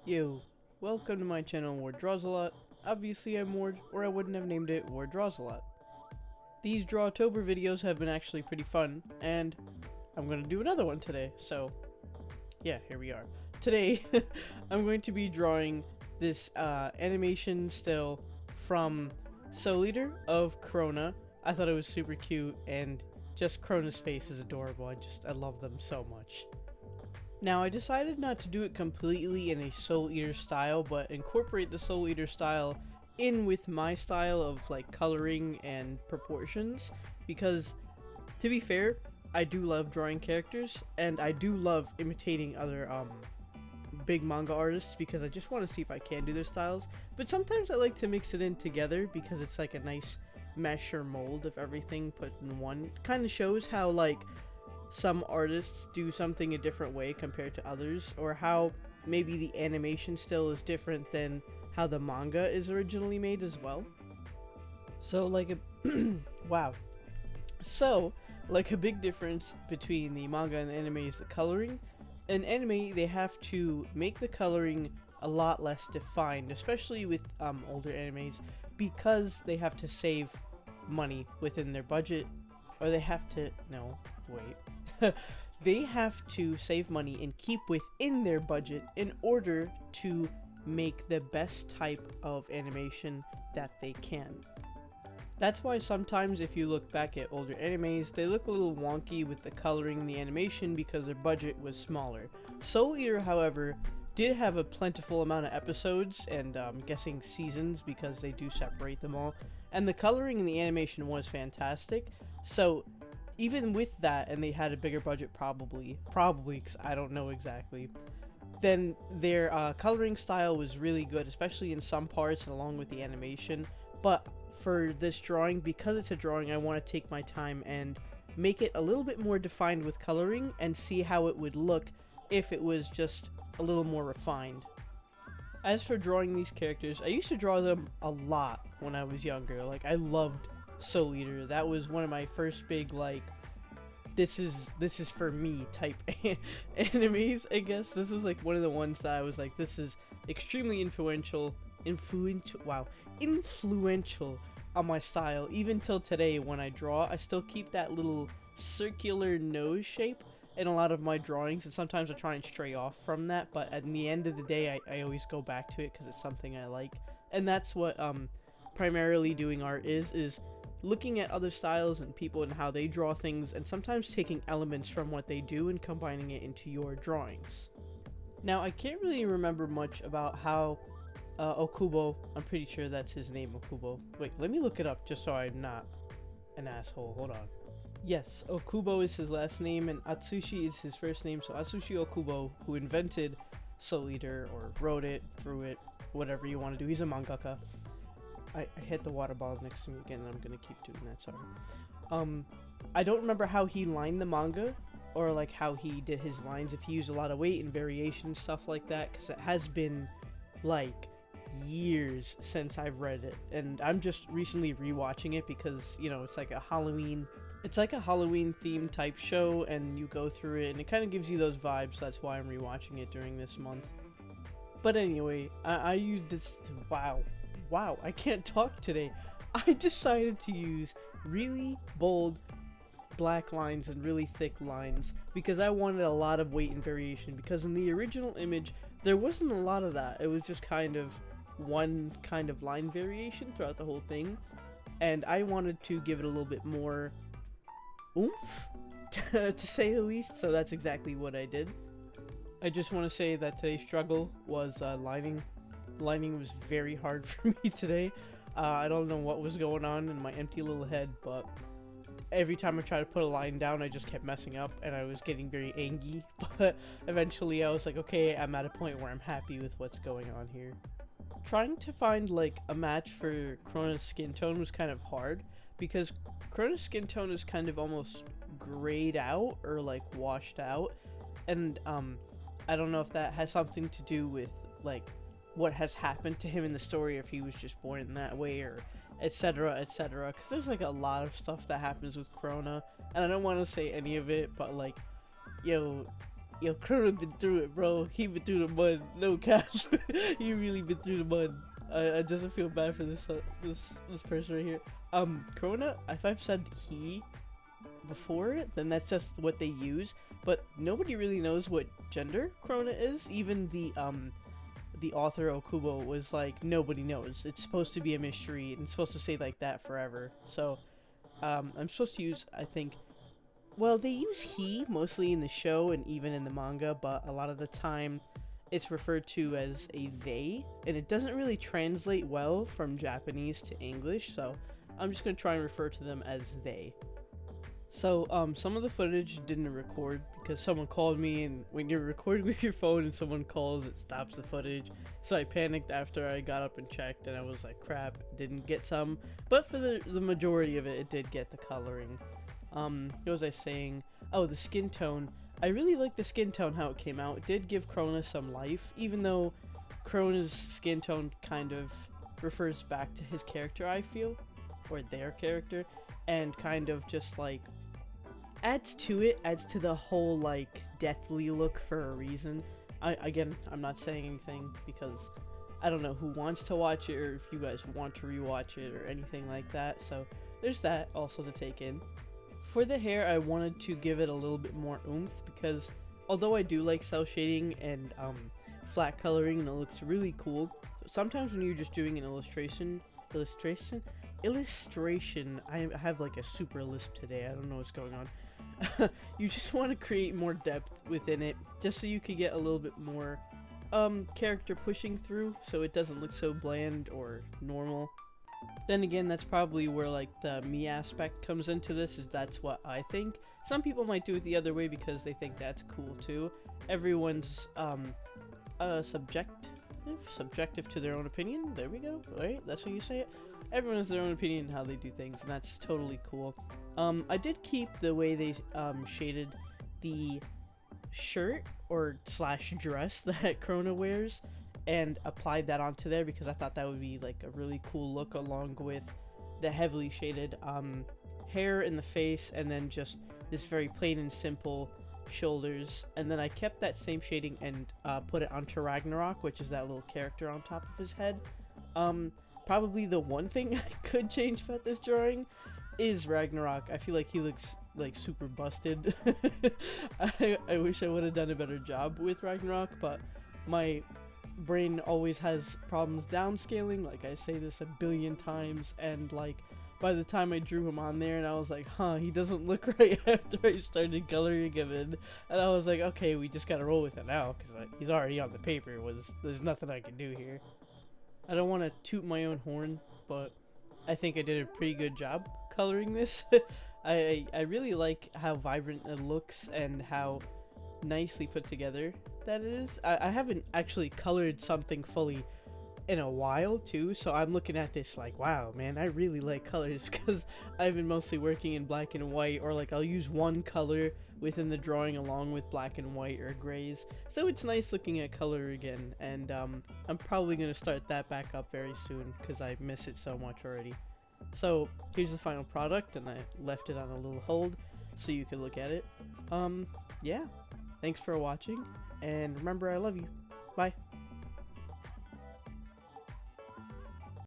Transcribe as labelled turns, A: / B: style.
A: Yo, welcome to my channel Ward Draws a Lot. Obviously I'm Ward, or I wouldn't have named it Ward Draws a Lot. These Drawtober videos have been actually pretty fun, and I'm going to do another one today, so yeah, here we are. Today, I'm going to be drawing this animation still from Soul Eater of Crona. I thought it was super cute, and just Crona's face is adorable. I love them so much. Now, I decided not to do it completely in a Soul Eater style, but incorporate the Soul Eater style in with my style of like coloring and proportions, because to be fair, I do love drawing characters, and I do love imitating other big manga artists because I just want to see if I can do their styles, but sometimes I like to mix it in together because it's like a nice mesh or mold of everything put in one. It kind of shows how like some artists do something a different way compared to others, or how maybe the animation still is different than how the manga is originally made as well. So like a wow. So like a big difference between the manga and the anime is the coloring. In anime, they have to make the coloring a lot less defined, especially with older animes, because they have to save money within their budget, or they have to they have to save money and keep within their budget in order to make the best type of animation that they can. That's why sometimes if you look back at older animes, they look a little wonky with the coloring and the animation because their budget was smaller. Soul Eater, however, did have a plentiful amount of episodes and I'm guessing seasons because they do separate them all, and the coloring and the animation was fantastic. So even with that, and they had a bigger budget probably because I don't know exactly, then their coloring style was really good, especially in some parts and along with the animation. But for this drawing, because it's a drawing, I want to take my time and make it a little bit more defined with coloring and see how it would look if it was just a little more refined. As for drawing these characters, I used to draw them a lot when I was younger. Like, I loved Soul Eater. That was one of my first big like this is for me type animes, I guess. This was like one of the ones that I was like, this is extremely influential on my style. Even till today when I draw, I still keep that little circular nose shape in a lot of my drawings, and sometimes I try and stray off from that, but at the end of the day I always go back to it because it's something I like. And that's what primarily doing art is looking at other styles and people and how they draw things, and sometimes taking elements from what they do and combining it into your drawings. Now, I can't really remember much about how Okubo, I'm pretty sure that's his name, Okubo. Wait, let me look it up just so I'm not an asshole. Hold on. Yes, Okubo is his last name and Atsushi is his first name. So Atsushi Okubo, who invented Soul Eater, or wrote it, drew it, whatever you want to do. He's a mangaka. I hit the water bottle next to me again, and I'm gonna keep doing that, sorry. I don't remember how he lined the manga, or like how he did his lines, if he used a lot of weight and variation, stuff like that, because it has been like years since I've read it, and I'm just recently rewatching it because, you know, it's like a Halloween themed type show, and you go through it and it kind of gives you those vibes, so that's why I'm rewatching it during this month. But anyway, I used this wow, I can't talk today. I decided to use really bold black lines and really thick lines because I wanted a lot of weight and variation, because in the original image there wasn't a lot of that. It was just kind of one kind of line variation throughout the whole thing, and I wanted to give it a little bit more oomph to say the least, so that's exactly what I did. I just want to say that today's struggle was lining. Lining was very hard for me today. I don't know what was going on in my empty little head, but every time I tried to put a line down, I just kept messing up, and I was getting very angry. But eventually I was like, okay, I'm at a point where I'm happy with what's going on here. Trying to find like a match for Crona's skin tone was kind of hard, because Crona's skin tone is kind of almost grayed out or like washed out, and I don't know if that has something to do with like what has happened to him in the story, if he was just born in that way, or etc, etc, because there's like a lot of stuff that happens with Crona, and I don't want to say any of it, but like, yo, Yo, Crona been through it, bro. He been through the mud. No cap. He really been through the mud. I just feel bad for this person right here. Crona, if I've said he before, then that's just what they use. But nobody really knows what gender Crona is. Even the author Okubo was like, nobody knows. It's supposed to be a mystery, and it's supposed to stay like that forever. So, I'm supposed to use, I think, well, they use he mostly in the show and even in the manga, but a lot of the time it's referred to as a they, and it doesn't really translate well from Japanese to English, so I'm just going to try and refer to them as they. So, some of the footage didn't record because someone called me, and when you're recording with your phone and someone calls, it stops the footage. So I panicked after I got up and checked, and I was like, crap, didn't get some. But for the majority of it, it did get the coloring. What was I saying? Oh, the skin tone. I really like the skin tone, how it came out. It did give Crona some life, even though Crona's skin tone kind of refers back to his character, I feel, or their character, and kind of just like adds to the whole like deathly look for a reason. Again, I'm not saying anything because I don't know who wants to watch it or if you guys want to rewatch it or anything like that, so there's that also to take in. For the hair, I wanted to give it a little bit more oomph because although I do like cel shading and flat coloring and it looks really cool, sometimes when you're just doing an illustration, I have like a super lisp today, I don't know what's going on. You just want to create more depth within it, just so you could get a little bit more character pushing through, so it doesn't look so bland or normal. Then again, that's probably where like the me aspect comes into this, is that's what I think. Some people might do it the other way because they think that's cool too. Everyone's subjective to their own opinion. There we go, right? That's how you say it. Everyone has their own opinion on how they do things, and that's totally cool. I did keep the way they shaded the shirt or slash dress that Crona wears and applied that onto there because I thought that would be like a really cool look, along with the heavily shaded hair in the face and then just this very plain and simple shoulders. And then I kept that same shading and put it onto Ragnarok, which is that little character on top of his head. Probably the one thing I could change about this drawing is Ragnarok. I feel like he looks like super busted. I wish I would have done a better job with Ragnarok, but my brain always has problems downscaling. Like, I say this a billion times, and like by the time I drew him on there and I was like, he doesn't look right after I started coloring him in, and I was like, okay, we just gotta roll with it now because like, he's already on the paper. There's nothing I can do here. I don't want to toot my own horn, but I think I did a pretty good job coloring this. I really like how vibrant it looks and how nicely put together that it is. I haven't actually colored something fully in a while too, so I'm looking at this like, wow, man, I really like colors because I've been mostly working in black and white, or like I'll use one color within the drawing along with black and white or grays, so it's nice looking at color again. And I'm probably going to start that back up very soon because I miss it so much already. So here's the final product, and I left it on a little hold so you can look at it. Yeah, thanks for watching, and remember, I love you.